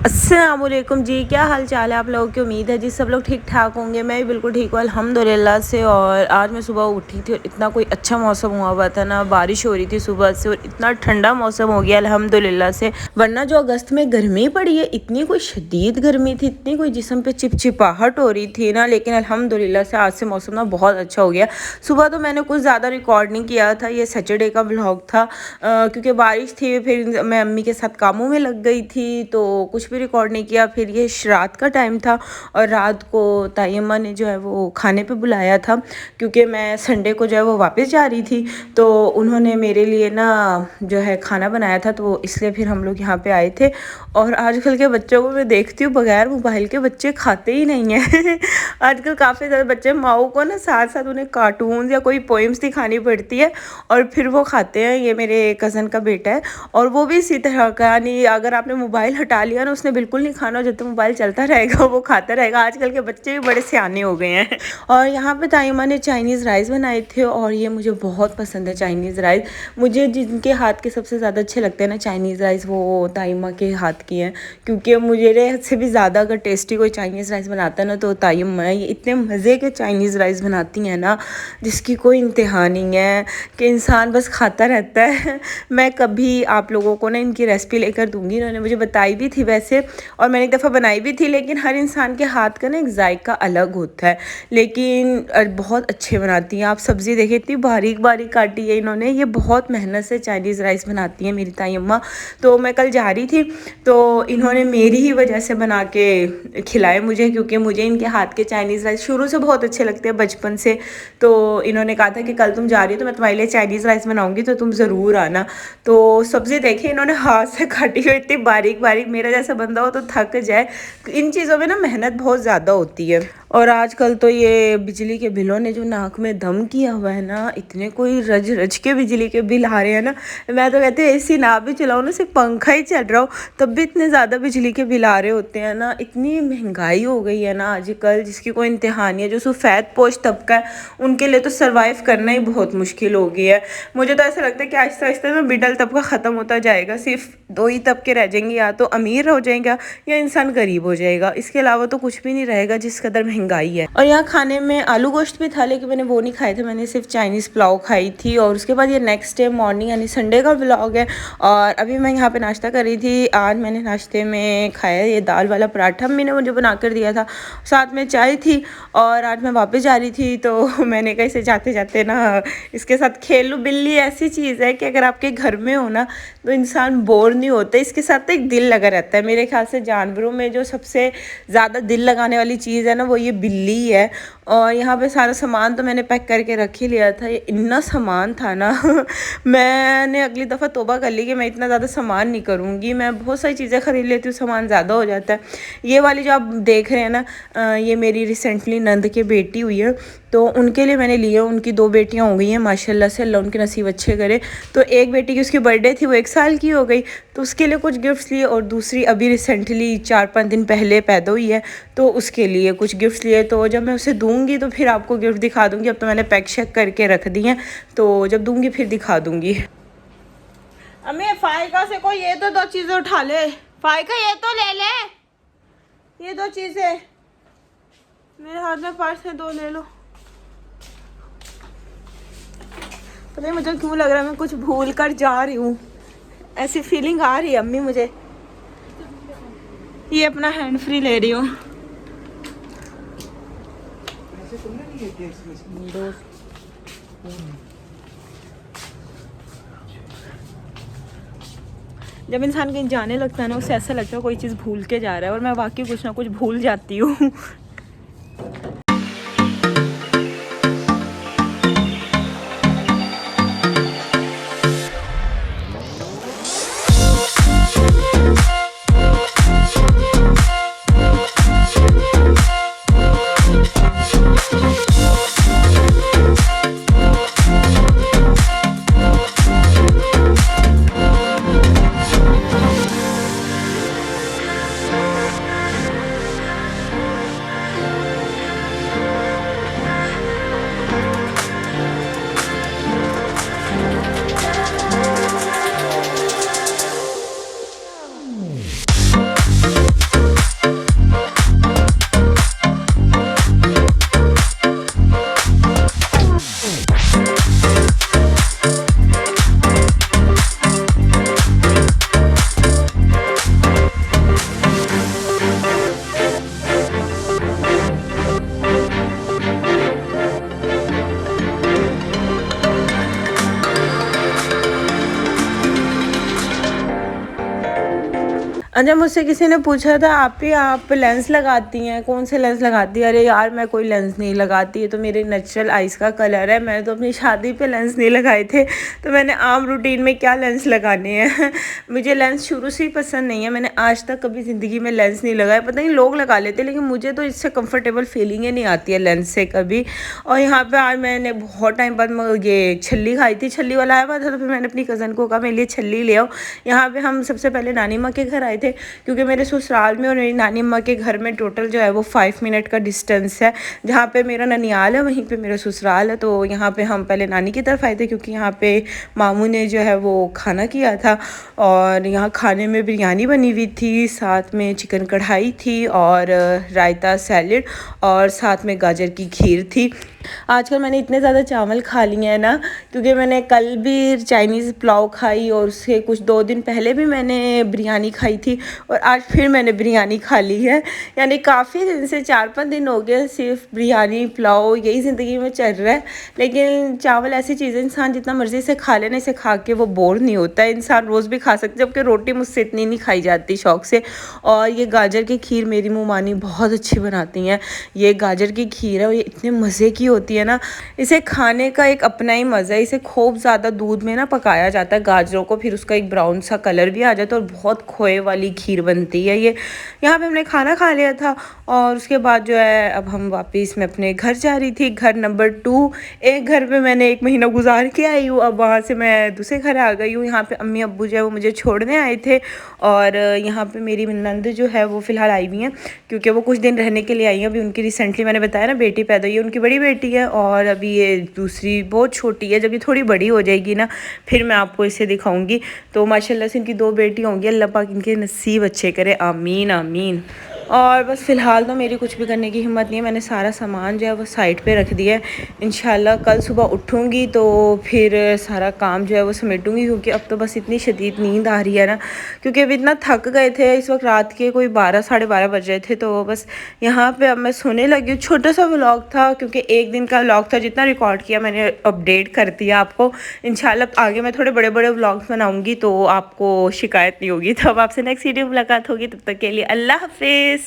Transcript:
अस्सलामुअलैकुम जी, क्या हाल चाल है आप लोगों की। उम्मीद है जी सब लोग ठीक ठाक होंगे। मैं भी बिल्कुल ठीक हूँ अल्हम्दुलिल्लाह से। और आज मैं सुबह उठी थी और इतना कोई अच्छा मौसम हुआ था ना, बारिश हो रही थी सुबह से और इतना ठंडा मौसम हो गया अल्हम्दुलिल्लाह से। वरना जो अगस्त में गर्मी पड़ी है, इतनी कोई शदीद गर्मी थी, इतनी कोई जिस्म पे चिपचिपाहट हो रही थी ना, लेकिन अल्हम्दुलिल्लाह से आज से मौसम ना बहुत अच्छा हो गया। सुबह तो मैंने कुछ ज़्यादा रिकॉर्ड नहीं किया था, ये सैटरडे का व्लॉग था क्योंकि बारिश थी। फिर मैं अम्मी के साथ कामों में लग गई थी तो कुछ भी रिकॉर्ड नहीं किया। फिर ये रात का टाइम था और रात को ताई अम्मा ने जो है वो खाने पे बुलाया था, क्योंकि मैं संडे को जो है वो वापस जा रही थी। तो उन्होंने मेरे लिए ना जो है खाना बनाया था, तो इसलिए फिर हम लोग यहाँ पे आए थे। और आजकल के बच्चों को मैं देखती हूँ, बगैर मोबाइल के बच्चे खाते ही नहीं हैं आजकल काफ़ी ज़्यादा बच्चे माओ को ना साथ साथ उन्हें कार्टून्स या कोई पोइम्स दिखानी पड़ती है और फिर वो खाते हैं। ये मेरे कज़न का बेटा है और वो भी इसी तरह का, यानी अगर आपने मोबाइल हटा लिया ना, उसने बिल्कुल नहीं खाना। जब तक मोबाइल चलता रहेगा वो खाता रहेगा। आजकल के बच्चे भी बड़े सियाने हो गए हैं। और यहाँ पे ताईमा ने चाइनीज़ राइस बनाए थे और ये मुझे बहुत पसंद है चाइनीज़ राइस। मुझे जिनके हाथ के सबसे ज़्यादा अच्छे लगते हैं ना चाइनीज़ राइस, वो ताईमा के हाथ की हैं। क्योंकि मुझे से भी ज़्यादा अगर टेस्टी कोई चाइनीज़ राइस बनाता है ना तो ताईमा है। ये इतने मज़े के चाइनीज़ राइस बनाती हैं ना, जिसकी कोई इंतहा नहीं है, कि इंसान बस खाता रहता है। मैं कभी आप लोगों को ना इनकी रेसिपी लेकर दूंगी, इन्होंने मुझे बताई भी थी वैसे, और मैंने एक दफ़ा बनाई भी थी। लेकिन हर इंसान के हाथ का ना एक जायका अलग होता है, लेकिन बहुत अच्छे बनाती हैं। आप सब्ज़ी देखें इतनी बारीक बारीक काटी है इन्होंने। ये बहुत मेहनत से चाइनीज़ राइस बनाती हैं मेरी ताई अम्मा। तो मैं कल जा रही थी तो इन्होंने मेरी ही वजह से बना के खिलाए मुझे, क्योंकि मुझे इनके हाथ के चाइनीज़ राइस शुरू से बहुत अच्छे लगते हैं, बचपन से। तो इन्होंने कहा था कि कल तुम जा रही हो तो मैं तुम्हारे लिए चाइनीज़ राइस बनाऊंगी, तो तुम ज़रूर आना। तो सब्ज़ी देखी इन्होंने हाथ से काटी हुई इतनी बारीक बारीक, मेरा जैसा बंदा हो तो थक जाए। इन चीज़ों में ना मेहनत बहुत ज़्यादा होती है। और आजकल तो ये बिजली के बिलों ने जो नाक में दम किया हुआ है ना, इतने कोई रज रज के बिजली के बिल आ रहे हैं ना। मैं तो कहती हूँ एसी ना भी चलाओ ना, सिर्फ पंखा ही चल रहा हो, तब भी इतने ज़्यादा बिजली के बिल आ रहे होते हैं ना। इतनी महंगाई हो गई है ना आजकल, जिसकी कोई इंतहा नहीं है। जो सफ़ेद पोश तबका है उनके लिए तो सर्वाइव करना ही बहुत मुश्किल हो गई है। मुझे तो ऐसा लगता है कि आहिस्ता आहिस्ता ना मिडल तबका ख़त्म होता जाएगा। सिर्फ दो ही तबके रह जाएंगे, या तो अमीर हो जाएगा या इंसान गरीब हो जाएगा। इसके अलावा तो कुछ भी नहीं रहेगा, जिस कदर महंगाई है। और यहाँ खाने में आलू गोश्त भी था, लेकिन मैंने वो नहीं खाए थे, मैंने सिर्फ चाइनीज़ पुलाव खाई थी। और उसके बाद ये नेक्स्ट डे मॉर्निंग यानी संडे का व्लॉग है। और अभी मैं यहाँ पे नाश्ता कर रही थी। आज मैंने नाश्ते में खाया ये दाल वाला पराठा, मम्मी ने मुझे बना कर दिया था, साथ में चाय थी। और आज मैं वापस जा रही थी तो मैंने कहा इसे जाते जाते ना इसके साथ खेल लूँ। बिल्ली ऐसी चीज़ है कि अगर आपके घर में हो ना तो इंसान बोर नहीं होता, इसके साथ तो एक दिल लगा रहता है। मेरे ख्याल से जानवरों में जो सबसे ज़्यादा दिल लगाने वाली चीज़ है ना, वो ये बिल्ली है। और यहाँ पे सारा सामान तो मैंने पैक करके रख ही लिया था। ये इतना सामान था ना मैंने अगली दफ़ा तौबा कर ली कि मैं इतना ज़्यादा सामान नहीं करूँगी। मैं बहुत सारी चीज़ें ख़रीद लेती हूँ, सामान ज़्यादा हो जाता है। ये वाली जो आप देख रहे हैं ना, ये मेरी रिसेंटली नंद की बेटी हुई है, तो उनके लिए मैंने लिए। उनकी 2 बेटियां हो गई हैं माशाल्लाह से, अल्लाह उनके नसीब अच्छे करे। तो एक बेटी की उसकी बर्थडे थी, वो 1 साल की हो गई, तो उसके लिए कुछ गिफ्ट्स लिए। और दूसरी अभी रिसेंटली 4-5 दिन पहले पैदा हुई है, तो उसके लिए कुछ गिफ्ट्स लिए। तो जब मैं उसे दूंगी तो फिर आपको गिफ्ट दिखा दूंगी। अब तो मैंने पैक शेक करके रख दी हैं, तो जब दूंगी फिर दिखा दूंगी। अम्मी फायका से कोई ये तो 2 चीज़ें उठा ले। फायका ये तो ले ले, ये 2 चीज़ें मेरे हाथ में पर्स है, 2 ले लो। पता नहीं मुझे क्यों लग रहा है मैं कुछ भूल कर जा रही हूँ, ऐसी फीलिंग आ रही है अम्मी मुझे। ये अपना हैंड फ्री ले रही हूँ। जब इंसान कहीं जाने लगता है ना, उसे ऐसा लगता है कोई चीज़ भूल के जा रहा है, और मैं वाकई कुछ ना कुछ भूल जाती हूँ अच्छा, मुझसे किसी ने पूछा था आप लेंस लगाती हैं, कौन से लेंस लगाती हैं? अरे यार, मैं कोई लेंस नहीं लगाती, ये तो मेरे नेचुरल आइज़ का कलर है। मैंने तो अपनी शादी पे लेंस नहीं लगाए थे, तो मैंने आम रूटीन में क्या लेंस लगाने हैं। मुझे लेंस शुरू से ही पसंद नहीं है, मैंने आज तक कभी ज़िंदगी में लेंस नहीं लगाया। पता नहीं लोग लगा लेते, लेकिन मुझे तो इससे कंफर्टेबल फीलिंग ही नहीं आती है लेंस से कभी। और यहाँ पे आज मैंने बहुत टाइम बाद ये छल्ली खाई थी, छल्ली वाला आया हुआ था, तो फिर मैंने अपनी कज़न को कहा मेरे लिए छल्ली ले आओ। यहाँ पे हम सबसे पहले नानी माँ के घर आए थे, क्योंकि मेरे ससुराल में और मेरी नानी माँ के घर में टोटल जो है वो 5 मिनट का डिस्टेंस है। जहाँ पे मेरा ननियाल है वहीं पे मेरा ससुराल है। तो यहाँ पे हम पहले नानी की तरफ आए थे, क्योंकि यहाँ पे मामू ने जो है वो खाना किया था, और यहाँ खाने में बिरयानी बनी हुई थी, साथ में चिकन कढ़ाई थी और रायता सैलेड और साथ में गाजर की खीर थी। आजकल मैंने इतने ज़्यादा चावल खा लिए हैं ना, क्योंकि मैंने कल भी चाइनीज़ पुलाव खाई और उसके कुछ 2 दिन पहले भी मैंने बिरयानी खाई थी, और आज फिर मैंने बिरयानी खा ली है। यानी काफ़ी दिन से 4-5 दिन हो गए सिर्फ बिरयानी पुलाव यही ज़िंदगी में चल रहा है। लेकिन चावल ऐसी चीज़ है, इंसान जितना मर्ज़ी से खा लेने से खा के वो बोर नहीं होता है। इंसान रोज़ भी खा सकते, जबकि रोटी मुझसे इतनी नहीं खाई जाती शौक़ से। और ये गाजर की खीर मेरी मुमानी बहुत अच्छी बनाती हैं। ये गाजर की खीर है और ये इतने मज़े की होती है ना, इसे खाने का एक अपना ही मज़ा है। इसे खूब ज़्यादा दूध में ना पकाया जाता है गाजरों को, फिर उसका एक ब्राउन सा कलर भी आ जाता है और बहुत खोए वाली खीर बनती है ये। यहाँ पे हमने खाना खा लिया था और उसके बाद जो है अब हम वापस मैं अपने घर जा रही थी, घर नंबर 2। एक घर पे मैंने 1 महीना गुजार के आई हूँ, अब वहाँ से मैं दूसरे घर आ गई हूँ। यहाँ पे अम्मी अब्बू जो है वो मुझे छोड़ने आए थे, और यहाँ पे मेरी नंद जो है वो फ़िलहाल आई हुई हैं, क्योंकि वो कुछ दिन रहने के लिए आई हैं। अभी उनकी रिसेंटली मैंने बताया ना बेटी पैदा हुई है, उनकी बड़ी बेटी है, और अभी ये दूसरी बहुत छोटी है। जब ये थोड़ी बड़ी हो जाएगी ना फिर मैं आपको इसे दिखाऊंगी। तो माशाल्लाह से इनकी 2 बेटी होंगी, अल्लाह पाक इनके नसीब अच्छे करे, आमीन आमीन। और बस फ़िलहाल तो मेरी कुछ भी करने की हिम्मत नहीं है, मैंने सारा सामान जो है वो साइड पे रख दिया है। इंशाल्लाह कल सुबह उठूँगी तो फिर सारा काम जो है वो समेटूँगी, क्योंकि अब तो बस इतनी शदीद नींद आ रही है ना, क्योंकि अभी इतना थक गए थे। इस वक्त रात के कोई 12 साढ़े 12 बज रहे थे, तो बस यहाँ पे अब मैं सोने लगी हूँ। छोटा सा व्लॉग था, क्योंकि एक दिन का व्लॉग था, जितना रिकॉर्ड किया मैंने अपडेट कर दिया आपको। इंशाल्लाह आगे मैं थोड़े बड़े बड़े व्लॉग्स बनाऊँगी तो आपको शिकायत नहीं होगी। तो अब आपसे नेक्स्ट वीडियो मुलाकात होगी, तब तक के लिए अल्लाह हाफिज़।